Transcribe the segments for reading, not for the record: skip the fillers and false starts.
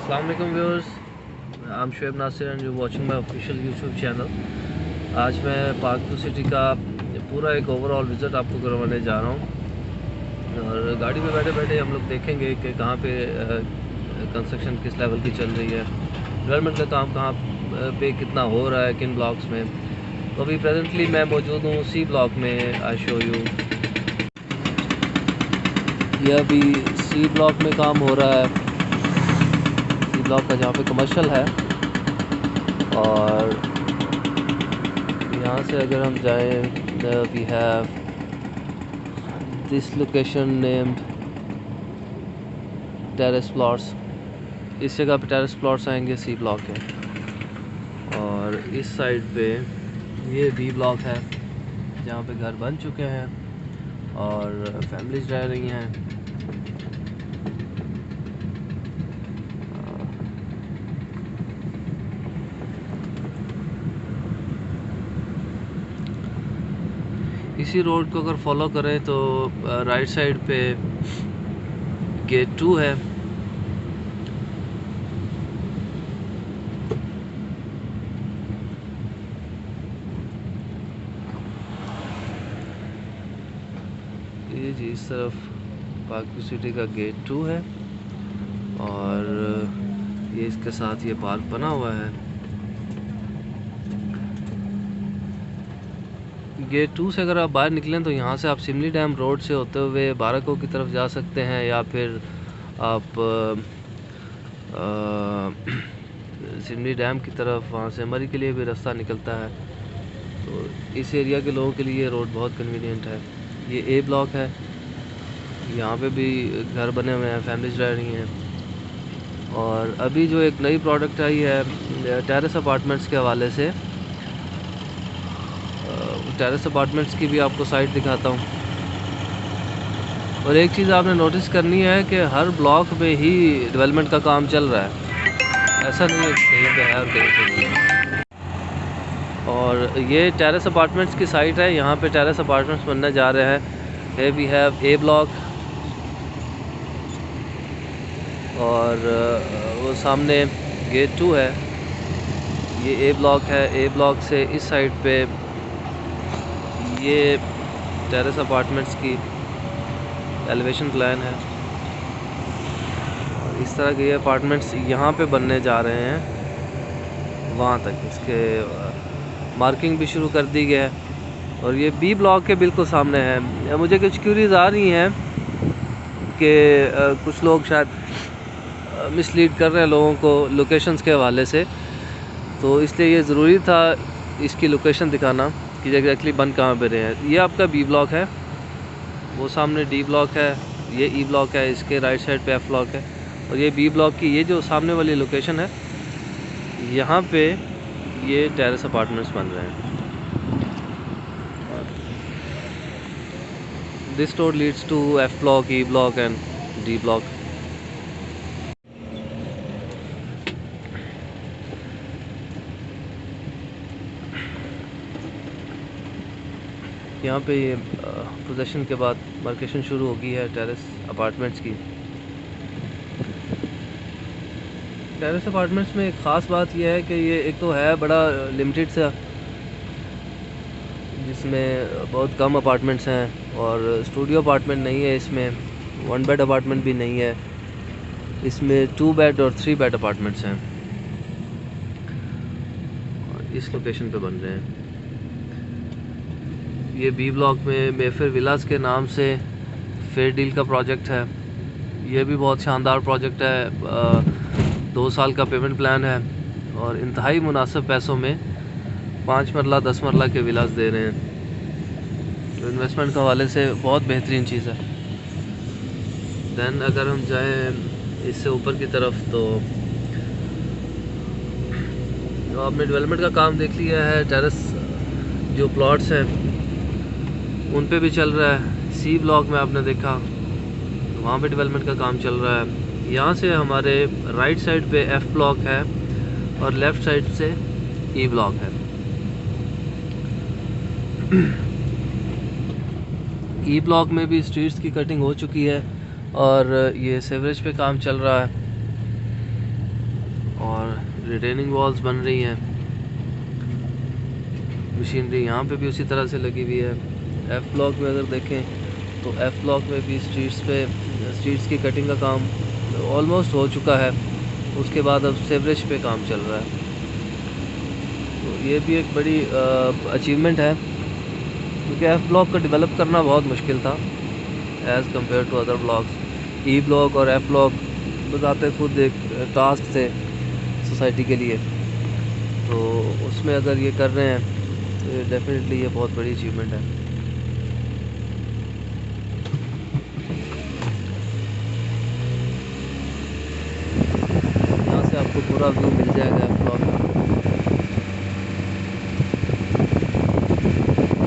अस्सलाम वालेकुम viewers, I am Shoaib Nasir and you watching my official YouTube channel. आज मैं पार्क टू सिटी का पूरा एक ओवरऑल विज़िट आपको करवाने जा रहा हूँ और गाड़ी में बैठे बैठे हम लोग देखेंगे कि कहाँ पे कंस्ट्रक्शन किस लेवल की चल रही है, डेवलपमेंट का काम कहाँ पे कितना हो रहा है, किन ब्लॉक्स में। तो अभी प्रेजेंटली मैं मौजूद हूँ सी ब्लॉक में। आई शो यू, ये अभी सी ब्लॉक में काम हो रहा है, ब्लॉक का जहाँ पे कमर्शियल है। और यहाँ से अगर हम जाएं, we have this location named terrace plots. इस जगह पे टेरेस प्लॉट्स आएंगे सी ब्लॉक के। और इस साइड पे ये बी ब्लॉक है जहाँ पे घर बन चुके हैं और फैमिलीज रह रही हैं। इसी रोड को अगर फॉलो करें तो राइट साइड पे गेट 2 है। ये जी इस तरफ पार्क टू सिटी का गेट 2 है और ये इसके साथ ये पार्क बना हुआ है। गेट 2 से अगर आप बाहर निकलें तो यहाँ से आप सिमली डैम रोड से होते हुए बाराको की तरफ जा सकते हैं, या फिर आप सिमली डैम की तरफ, वहाँ से मरी के लिए भी रास्ता निकलता है। तो इस एरिया के लोगों के लिए रोड बहुत कन्वीनियंट है। ये ए ब्लॉक है, यहाँ पे भी घर बने हुए हैं, फैमिलीज रह रही हैं। और अभी जो एक नई प्रोडक्ट आई है टेरेस अपार्टमेंट्स के हवाले से, टेरेस अपार्टमेंट्स की भी आपको साइट दिखाता हूँ। और एक चीज़ आपने नोटिस करनी है कि हर ब्लॉक में ही डेवलपमेंट का काम चल रहा है, ऐसा नहीं है कहीं पे है और कहीं पे नहीं है। और ये टेरेस अपार्टमेंट्स की साइट है, यहाँ पे टेरेस अपार्टमेंट्स बनने जा रहे हैं। हे वी हैव ए ब्लॉक और वो सामने गेट 2 है। ये ए ब्लॉक है। ए ब्लॉक से इस साइड पे ये टेरेस अपार्टमेंट्स की एलिवेशन प्लान है। और इस तरह के ये अपार्टमेंट्स यहाँ पे बनने जा रहे हैं, वहाँ तक इसके मार्किंग भी शुरू कर दी गई है। और ये बी ब्लॉक के बिल्कुल सामने है। मुझे कुछ क्यूरीज आ रही हैं कि कुछ लोग शायद मिसलीड कर रहे हैं लोगों को लोकेशंस के हवाले से, तो इसलिए ये ज़रूरी था इसकी लोकेशन दिखाना कि एग्जैक्टली बन कहाँ पे रहे हैं। ये आपका बी ब्लॉक है, वो सामने डी ब्लॉक है, ये ई ब्लॉक है, इसके राइट साइड पे एफ ब्लॉक है। और ये बी ब्लॉक की ये जो सामने वाली लोकेशन है, यहाँ पे ये टेरेस अपार्टमेंट्स बन रहे हैं। This road leads to F block, E block and D block. यहाँ पे ये पोजेशन के बाद मार्केशन शुरू हो गई है टेरेस अपार्टमेंट्स की। टेरेस अपार्टमेंट्स में एक ख़ास बात यह है कि ये एक तो है बड़ा लिमिटेड सा, जिसमें बहुत कम अपार्टमेंट्स हैं और स्टूडियो अपार्टमेंट नहीं है इसमें, 1 बेड अपार्टमेंट भी नहीं है इसमें, 2 बेड और 3 बेड अपार्टमेंट्स हैं और इस लोकेशन पे बन रहे हैं। ये बी ब्लॉक में मेफेयर विलास के नाम से फेयर डील का प्रोजेक्ट है। ये भी बहुत शानदार प्रोजेक्ट है। 2 साल का पेमेंट प्लान है और इंतहाई मुनासिब पैसों में 5 मरला 10 मरला के विलास दे रहे हैं। तो इन्वेस्टमेंट के हवाले से बहुत बेहतरीन चीज़ है। दैन अगर हम जाएं इससे ऊपर की तरफ तो आपने डेवलपमेंट का काम देख लिया है। टेरेस जो प्लॉट्स हैं उन पे भी चल रहा है। सी ब्लॉक में आपने देखा तो वहाँ पे डेवलपमेंट का काम चल रहा है। यहाँ से हमारे राइट साइड पे एफ ब्लॉक है और लेफ़्ट साइड से ई ब्लॉक है। ई ब्लॉक में भी स्ट्रीट्स की कटिंग हो चुकी है और ये सीवरेज पे काम चल रहा है। और रिटेनिंग वॉल्स बन रही हैं। मशीनरी यहाँ पे भी उसी तरह से लगी हुई है। एफ़ ब्लॉक में अगर देखें तो एफ़ ब्लॉक में भी स्ट्रीट्स की कटिंग का काम ऑलमोस्ट हो चुका है। उसके बाद अब सेवरेज पे काम चल रहा है। तो ये भी एक बड़ी अचीवमेंट है, क्योंकि एफ़ ब्लॉक को डेवलप करना बहुत मुश्किल था as compare to other blocks. E block और एफ़ ब्लॉक बताते खुद एक टास्क थे सोसाइटी के लिए, तो उसमें अगर ये कर रहे हैं तो डेफिनेटली ये बहुत बड़ी अचीवमेंट है। यहाँ से आपको पूरा व्यू मिल जाएगा एफ़ ब्लॉक का।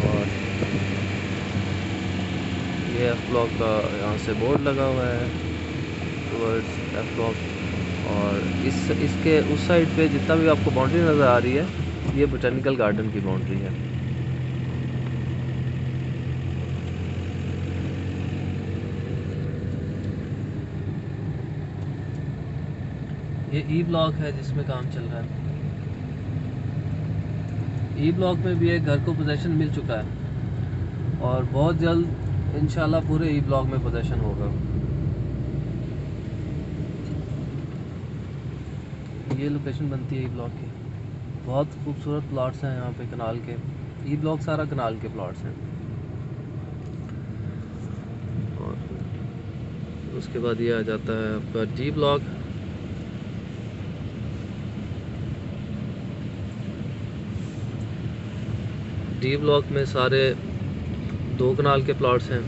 और ये एफ़ ब्लॉक का यहाँ से बोर्ड लगा हुआ है टुवर्ड्स एफ़ ब्लॉक। और इसके उस साइड पे जितना भी आपको बाउंड्री नज़र आ रही है, ये बोटेनिकल गार्डन की बाउंड्री है। ये ई ब्लॉक है जिसमें काम चल रहा है। ई ब्लॉक में भी एक घर को पोजेशन मिल चुका है और बहुत जल्द इंशाल्लाह पूरे ई ब्लॉक में पोजेशन होगा। ये लोकेशन बनती है ई ब्लॉक की। बहुत खूबसूरत प्लॉट्स हैं यहाँ पे कनाल के। ई ब्लॉक सारा कनाल के प्लॉट्स हैं। और उसके बाद ये आ जाता है आपका जी ब्लॉक। डी ब्लॉक में सारे 2 कनाल के प्लॉट्स हैं।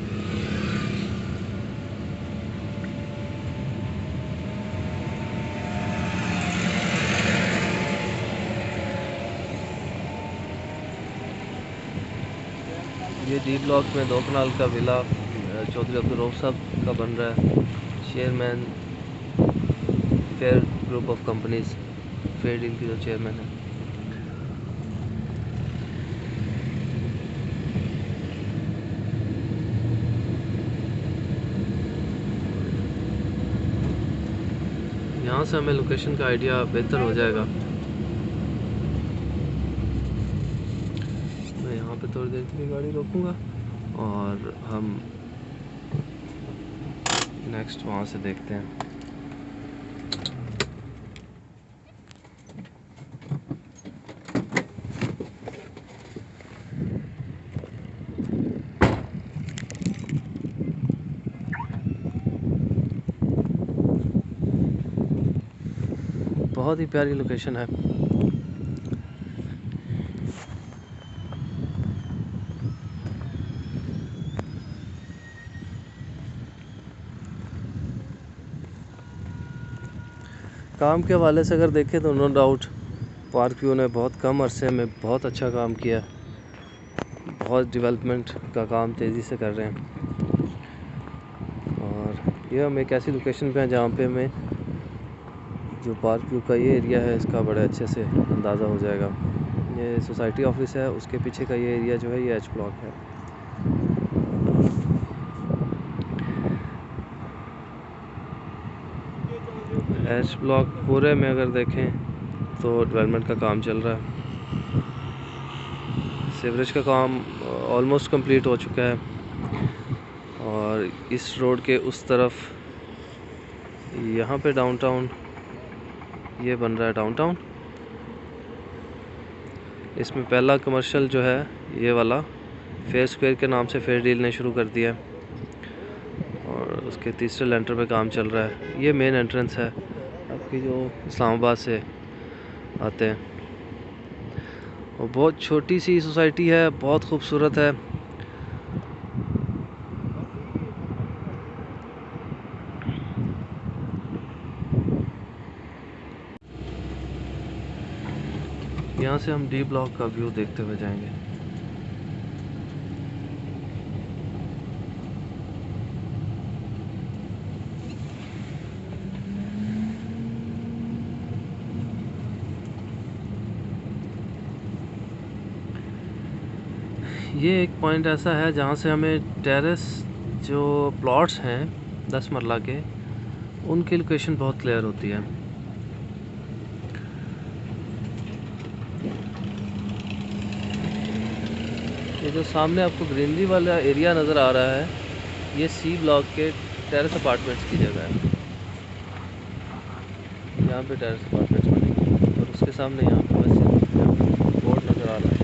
ये डी ब्लॉक में 2 कनाल का विला चौधरी अब्दुल रऊफ साहब का बन रहा है। Chairman fair group of companies, fair deal की जो चेयरमैन है। यहाँ से हमें लोकेशन का आइडिया बेहतर हो जाएगा। मैं यहाँ पे थोड़ी देर के लिए गाड़ी रोकूंगा और हम नेक्स्ट वहाँ से देखते हैं। बहुत ही प्यारी लोकेशन है। काम के हवाले से अगर देखें तो नो डाउट पार्क व्यू ने बहुत कम अरसे में बहुत अच्छा काम किया। बहुत डेवलपमेंट का काम तेज़ी से कर रहे हैं। और ये हम एक ऐसी लोकेशन पे हैं जहाँ पे हमें जो पार्क व्यू का ये एरिया है इसका बड़े अच्छे से अंदाज़ा हो जाएगा। ये सोसाइटी ऑफिस है, उसके पीछे का ये एरिया जो है ये एच ब्लॉक है। एच ब्लॉक पूरे में अगर देखें तो डेवलपमेंट का काम चल रहा है। सीवरेज का काम ऑलमोस्ट कंप्लीट हो चुका है। और इस रोड के उस तरफ यहाँ पे डाउनटाउन ये बन रहा है डाउनटाउन। इसमें पहला कमर्शियल जो है ये वाला फेयर स्क्वायर के नाम से फेयर डील ने शुरू कर दिया है। और उसके तीसरे लेंटर पे काम चल रहा है। ये मेन एंट्रेंस है आपकी जो इस्लामाबाद से आते हैं। और बहुत छोटी सी सोसाइटी है, बहुत खूबसूरत है। यहाँ से हम डी ब्लॉक का व्यू देखते हुए जाएंगे। ये एक पॉइंट ऐसा है जहाँ से हमें टेरेस जो प्लॉट्स हैं 10 मरला के, उनकी लोकेशन बहुत क्लियर होती है। जो सामने आपको ग्रीनरी वाला एरिया नज़र आ रहा है, ये सी ब्लॉक के टेरेस अपार्टमेंट्स की जगह है। यहाँ पे टेरेस अपार्टमेंट्स बनेंगे और उसके सामने यहाँ पे मस्जिद बोर्ड नज़र आ रहा है।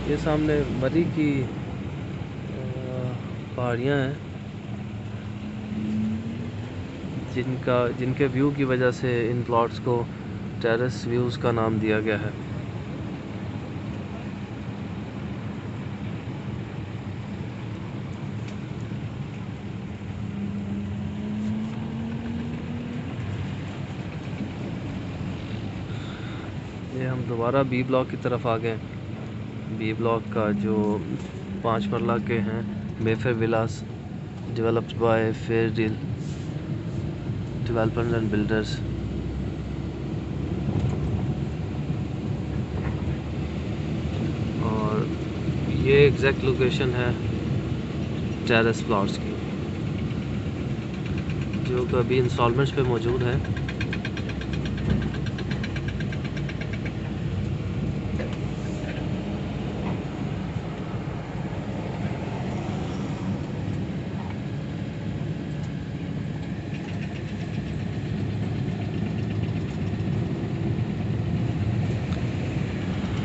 ये सामने मरी की पहाड़ियाँ हैं जिनके व्यू की वजह से इन प्लॉट्स को टेरेस व्यूज़ का नाम दिया गया है। ये हम दोबारा बी ब्लॉक की तरफ आ गए। बी ब्लॉक का जो 5 मरला के हैं Mayfair Vilas developed by Fairdeal developers and builders. और ये एग्जैक्ट लोकेशन है टेरेस प्लॉट्स की, जो कि अभी इंस्टॉलमेंट्स पे मौजूद है।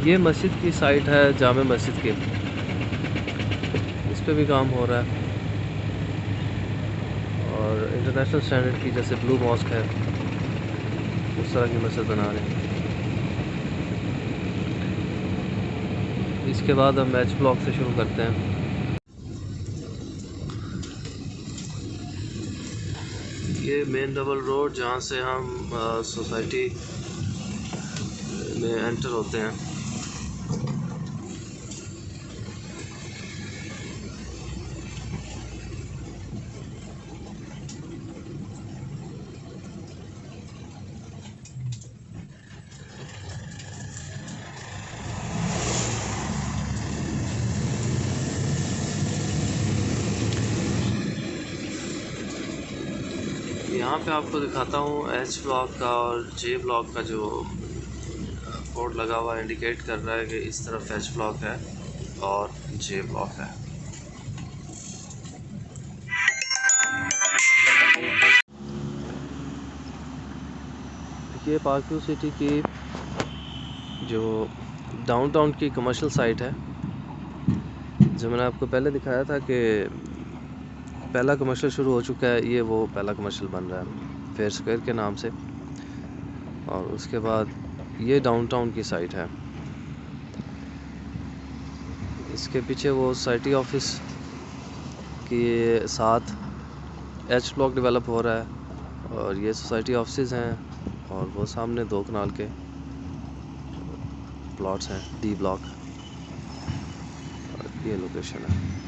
ये मस्जिद की साइट है, जामे मस्जिद की, इस पे भी काम हो रहा है। और इंटरनेशनल स्टैंडर्ड की जैसे ब्लू मॉस्क है, उस तरह की मस्जिद बना रहे हैं। इसके बाद हम एच ब्लॉक से शुरू करते हैं। ये मेन डबल रोड जहाँ से हम सोसाइटी में एंटर होते हैं। यहाँ पे आपको दिखाता हूँ एच ब्लॉक का और जे ब्लॉक का जो बोर्ड लगा हुआ इंडिकेट कर रहा है कि इस तरफ एच ब्लॉक है और जे ब्लॉक है। ये पार्क सिटी की जो डाउनटाउन की कमर्शियल साइट है, जो मैंने आपको पहले दिखाया था कि पहला कमर्शियल शुरू हो चुका है, ये वो पहला कमर्शियल बन रहा है फेयर स्क्वायर के नाम से। और उसके बाद ये डाउनटाउन की साइट है। इसके पीछे वो सोसाइटी ऑफिस के साथ एच ब्लॉक डेवलप हो रहा है और ये सोसाइटी ऑफिस हैं। और वो सामने 2 कनाल के प्लॉट्स हैं, डी ब्लॉक, और ये लोकेशन है।